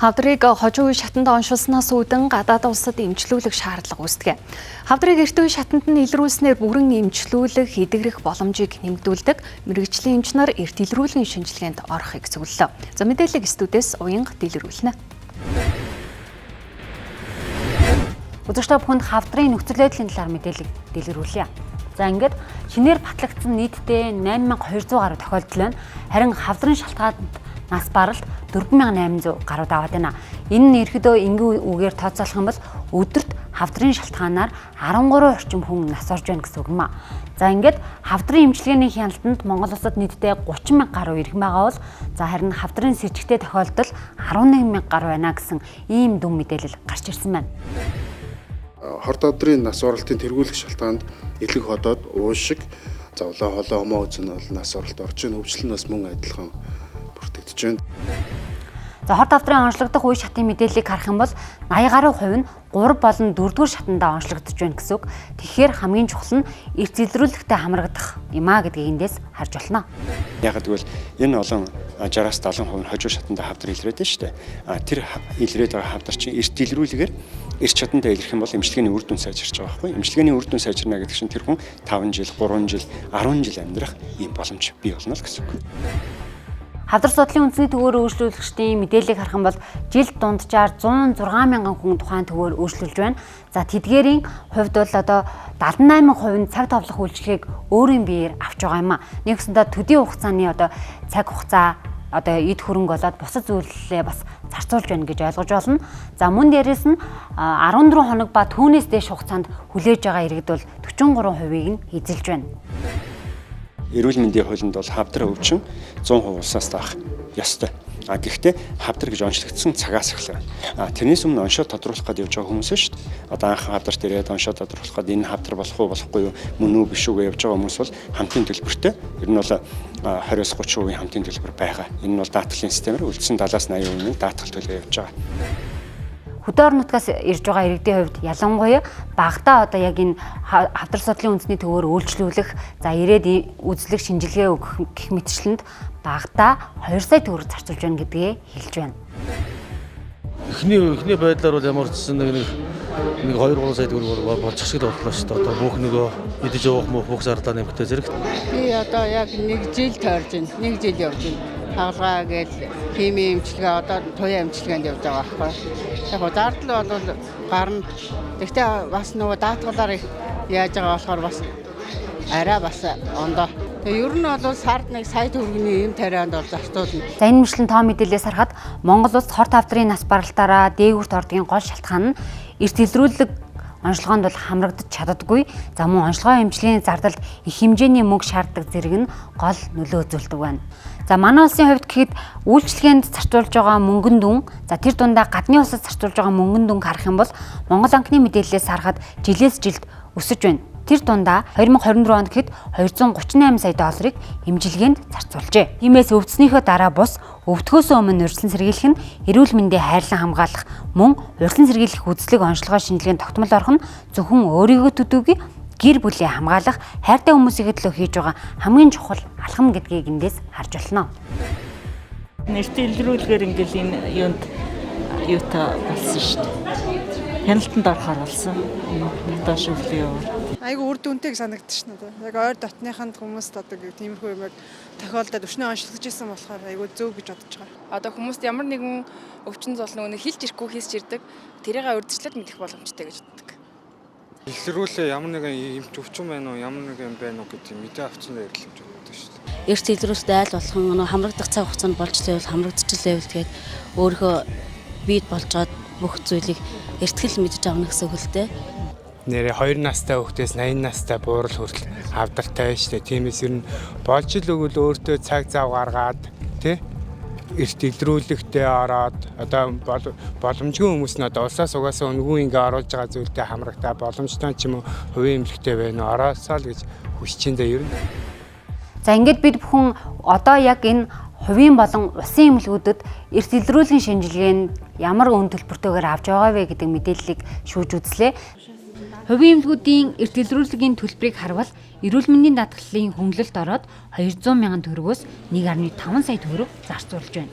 Хавдрыг хожуу үе шатанд оншилснаас үүдэн гадаад улсад эмчлүүлэх шаардлага үүсдэг. Хавдрыг эрт үе шатанд нь илрүүлснээр бүрэн эмчлүүлэх, эдгэрэх боломжийг нэмэгдүүлдэг. Мэргэжлийн эмч нар эрт илрүүлгийн шинжилгээнд орохыг зөвлөлөө. За мэдээлэл студиэс уянга дэлгэрүүлнэ. Үзэгчдээ бүхэнд хавдрын нөхцөл байдлын талаар мэдээлэл дэлгэрүүлье. За ингээд шинээр батлагдсан нийтдээ 8200 гаруй тохиолдол байна. Харин хавдрын шалтгаанд нас баралт 4800 гаруй даваад байна. Энэ нь ерөөдөө энгийн үгээр тооцоолох юм бол өдөрт хавдрын шалтгаанаар 13 орчим хүн нас орж байна гэсэн үг юм а. За ингээд хавдрын эмчилгээний хяналтанд Монгол улсад нийтдээ 30,000 гаруй иргэн байгаа бол за харин хавдрын с ิจ гтэй тохиолдол 11,000 гаруй байна гэсэн ийм дүн мэдээлэл гарч ирсэн байна. Хорт одрын нас оролтын тэргүүлэх шалтгаанд элэг ходоод уушиг, зовлон холоо хомоо үзэн бол нас оролт орж ийн хөвчлөл нь бас мөн адилхан бүртгэж байна. За хорт хавдрын онцлогдох үе шатын мэдээллийг харах юм бол 80 гаруй хувь нь 3 болон 4-р шатандаа онцлогдож байна гэсэн үг. Тэгэхээр хамгийн чухал нь эрт илрүүлэхтэй хамрагдах юм а гэдгийг эндээс харж болно. Яг гэвэл энэ олон 60-аас 70% нь хожуу шатандаа хавдар илрээд байна шүү дээ. Тэр илрээд байгаа хавдар чинь эрт илрүүлэгээр эрт шатандаа илрэх юм бол эмчилгээний үр дүн сайжирч байгаа байхгүй. Эмчилгээний үр дүн сайжирна гэдэг чинь тэр хүн 5 жил, 3 жил, 10 жил амьдрах ийм боломж бий болно л гэсэн үг. Хавдар судлалын үндэсний төвөөр үйлчлүүлэгчдийн мэдээллийг харах юм бол жилд дунджаар 106 мянган хүн тухайн төвөөр үйлчлүүлж байна. За тэдгээрийн хувьд бол одоо 78% нь цаг товлох үйлчлэгийг өөрийн биеэр авч байгаа юм а. Нэгсэндээ төдийн хугацааны одоо цаг хугацаа одоо эд хөрөнгө болоод бусад зүйлээ бас зарцуулж байна гэж ойлгож байна. За мөн дээрээс нь 14 хоног ба түүнээс дээш хугацаанд хүлээж байгаа иргэд бол 43%-ийг нь эзэлж байна. Эрүүл мэндийн хуулинд бол хавдар өвчин 100% улсаас таах ёстой. Гэхдээ хавдар гэж онцлогдсон цагаас эхлэв. Тэрнээс өмнө оншоо тодруулах гээд явж байгаа хүмүүс шүү дээ. Одоо анх хавдарт ирээд оншоо тодруулах гээд энэ хавдар болох уу болохгүй юу мөн үү биш үү гэж явж байгаа хүмүүс бол хамтын төлбөртэй. Ер нь бол 20-30% хамтын төлбөр байгаа. Энэ нь бол даатгалын системээр үлдсэн 70-80% даатгал төлөө явж байгаа. Хөдөө орон нутгаас ирж байгаа иргэдийн хувьд ялангуяа багтаа одоо яг энэ хавдар судлалын үндэсний төвөөр үйлчлүүлэх за ирээд үзлэх шинжилгээ өгөх гэх мэтчлэнд багтаа 2 сая төгрөг зарцуулж байна гэдгээ хэлж байна. Эхний байдлаар бол ямар ч нэг 2-3 сая төгрөг болчих шиг боллоо шүү дээ. Одоо бүх нөгөө идэж явах бүх зардал нэмэгтэй зэрэг. Би одоо яг 1 жил тойрж байна. 1 жил явж байна. Хаалгаа гэж химийн эмчилгээ одоо туяа эмчилгээнд явж байгаа байхгүй. Яг зардал бол гарна. Гэхдээ бас нөгөө даатгалаар яаж байгаа болохоор бас арай бас ондоо. Тэгээ ер нь бол сард 1 сая төгрөгийн эм тарианд бол зарцуулна. За энэ мөрчлөн тоо мэдээлэлээс харахад Монгол улс хорт хавдрын нас баралтаараа дээгүүрт ордгийн гол шалтгаан нь эрт илрүүлэг онцлогоонд бол хамрагдаж чаддаггүй. За мөн онцлогоо эмчилгээний зардалд их хэмжээний мөнгө шаарддаг зэрэг нь гол нөлөө үзүүлдэг байна. За манай улсын хувьд гэхэд үйлчлэгээнд зарцуулж байгаа мөнгөн дүн, за тэр дундаа гадны улсад зарцуулж байгаа мөнгөн дүнг харах юм бол Монгол банкны мэдээлэлээс харахад жилээс жилд өсөж байна. Тэр дундаа 2024 онд гэхэд 238 сая долларыг эмчилгээнд зарцуулжээ. Тиймээс өвдснийхөө дараа бус өвдгөөсөө өмнө урьдчилан сэргийлэх нь эрүүл мэндийг хайрлан хамгаалах мөн урьдчилан сэргийлэх үзлэг онцлогоо шинжилгээнд тогтмол орох нь зөвхөн өөрийгөө төдийгүй гэр бүлээ хамгаалах хайртай хүмүүсийн төлөө хийж байгаа хамгийн чухал алхам гэдгийг эндээс харж болно. Эрт илрүүлгээр ингээл энэ юунд юутай болсон шүү дээ. Хяналтанд орохоор болсон. Дотоош өвлийн яваар. Айгу үр дүнтэй санагдчих надад. Яг ойр дотныханд хүмүүст одоо тиймэрхүү юм яг тохиолдоод өчнөө онцлогдож исэн болохоор айгу зөв гэж бодож байгаа. Одоо хүмүүст ямар нэгэн өвчин зол нөгөө хилж ирэхгүй хийсч ирдэг. Тэрийг урьдчилаад мэдэх боломжтой гэж боддог. Илрүүлээ ямар нэгэн эмч өвчин байна уу, ямар нэгэн байна уу гэдэг мэдээ авчнаа ярилж байгаа шүү дээ. Эрт илрүүлэлт айл болгон нөгөө хамрагдах цаг хугацаанд болж лээвэл хамрагдчихлээвэл тэгээд өөрөө бийд болж байгаа бүх зүйлийг эртгэл мэдж авна гэсэн хөлтэй. Нэрээ 2 настай хүүхдээс 80 настай буурал хүртэл хавдартай байж тээ. Тиймээс ер нь болж л өгвөл өөртөө цаг зав гаргаад тий эрт илрүүлэхтэй ороод одоо боломжгүй хүмүүс нь одоо улсаас угаасаа үнгүй ингээ оруулж байгаа зүйлтэй хамрагдаа боломжтой ч юм уу хувийн эмнэлэгтэй байна ороосоо л гэж хүсэж байна ер нь. За ингээд бид бүхэн одоо яг энэ хувийн болон улсын эмнэлгүүдэд эрт илрүүлгийн шинжилгээнд ямар үн төлбөртэйгээр авч байгаа вэ гэдэг мэдээллийг шүүж үзлээ. Хувийн эмнэлгүүдийн эрт илрүүлгийн төлбөрийг харвал эрүүл мэндийн даатгалын хөнгөлөлт ороод 200 мянган төгрөгөөс 1.5 сая төгрөг зарцуулж байна.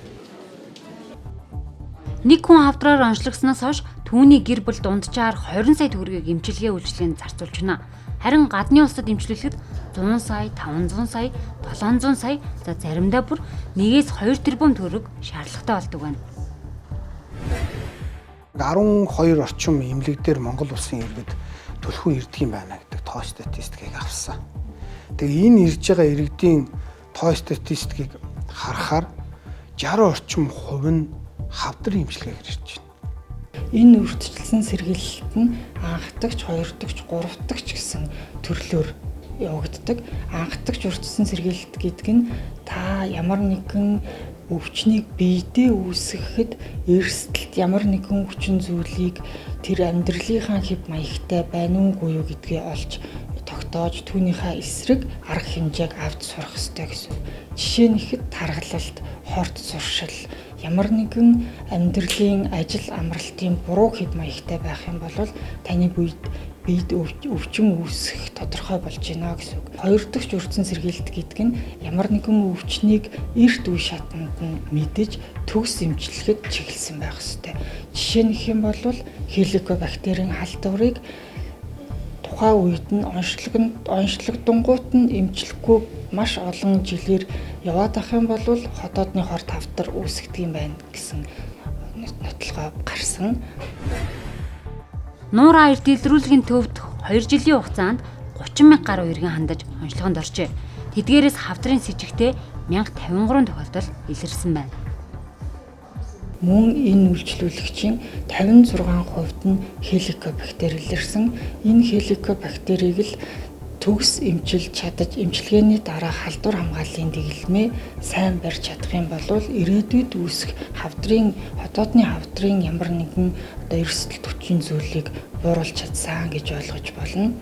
Нэг хүн хавдраар онцлогсноос хойш түүний гэр бүл дунджаар 20 сая төгрөгийг эмчилгээ үйлчилгээнд зарцуулж байна. Харин гадны улсад эмчлүүлэхэд 100 сая, 500 сая, 700 сая, за заримдаа бүр 1-2 тэрбум төгрөг шаардлагатай болдог байна. 12 орчим эмнэлэг дээр Монгол улсын иргэд түлхүү ирдэг юм байна гэдэг тоо статистикийг авсан. Тэгээ энэ ирж байгаа иргэдийн тоо статистикийг харахаар 60 орчим хувь нь хавдрын эмчилгээгээр ирж байна. Энэ үрдчилсэн сэргийлэлт нь анхдагч, хоёрдагч, гуравдагч гэсэн төрлөөр явагддаг. Анхдагч үрдчилсэн сэргийлэлт гэдэг нь та ямар нэгэн өвчнийг биедээ үүсгэхэд эрсдэлт ямар нэгэн хүчин зүйлийг тэр амьдралынхаа хэв маягтай байна уугүй юу гэдгээ олж тогтоож түүнийхээ эсрэг арга хэмжээг авч сурах ёстой гэсэн. Жишээ нь ихэд тархалт, хорт суршил, ямар нэгэн амьдралын ажил амралтын буруу хэв маягтай байх юм бол таны биед өвчин үүсэх тодорхой болж байна гэсэн үг. Хоёр дахь үрдсэн сэргийлэлт гэдэг нь ямар нэгэн өвчнийг эрт үе шатанд нь мэдэж төгс эмчилгэхэд чиглэсэн байх ёстой. Жишээ нь гэх юм бол хеликобактерийн халдварыг тухайн үед нь онцлогдонгууд нь эмчлэхгүй маш олон жилээр яваад ах юм бол хотоодны хорт хавдар үүсгдэг юм байна гэсэн нотлогоо гарсан. Нуура эрт илрүүлгийн төвд 2 жилийн хугацаанд 30 мянга гаруй иргэн хандаж онцлогоонд оржээ. Тэдгээрээс хавдрын с 53 тохиолдол илэрсэн байна. Мөн энэ үйлчлүүлэгчийн 56% нь хеликобактери илэрсэн. Энэ хеликобактерийг л төгс эмчилж чадаж эмчилгээний дараа халдвар хамгааллын дэглэмээ сайн барьж чадах юм бол ирээдүйд үүсэх хотоодны хавдрын ямар нэгэн эрсдэлт хүчин зүйлийг бууруулж чадсан гэж ойлгож болно.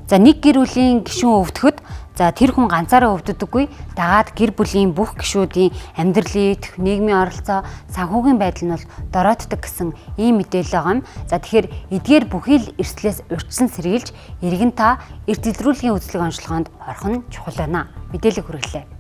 За нэг гэр бүлийн гишүүн өвдөхөд тэр хүн ганцаараа өвддөггүй, дагаад гэр бүлийн бүх гишүүдийн амьдралын, нийгмийн оролцоо, санхүүгийн байдал нь бол дороотдог гэсэн ийм мэдээлэл байгаа юм. За тэгэхээр эдгээр бүхий л эрсдлээс урьдчилан сэргийлж, иргэн та эрт илрүүлгийн үзлэг онцлогоонд орох нь чухал байна. Мэдээлэл хүргэлээ.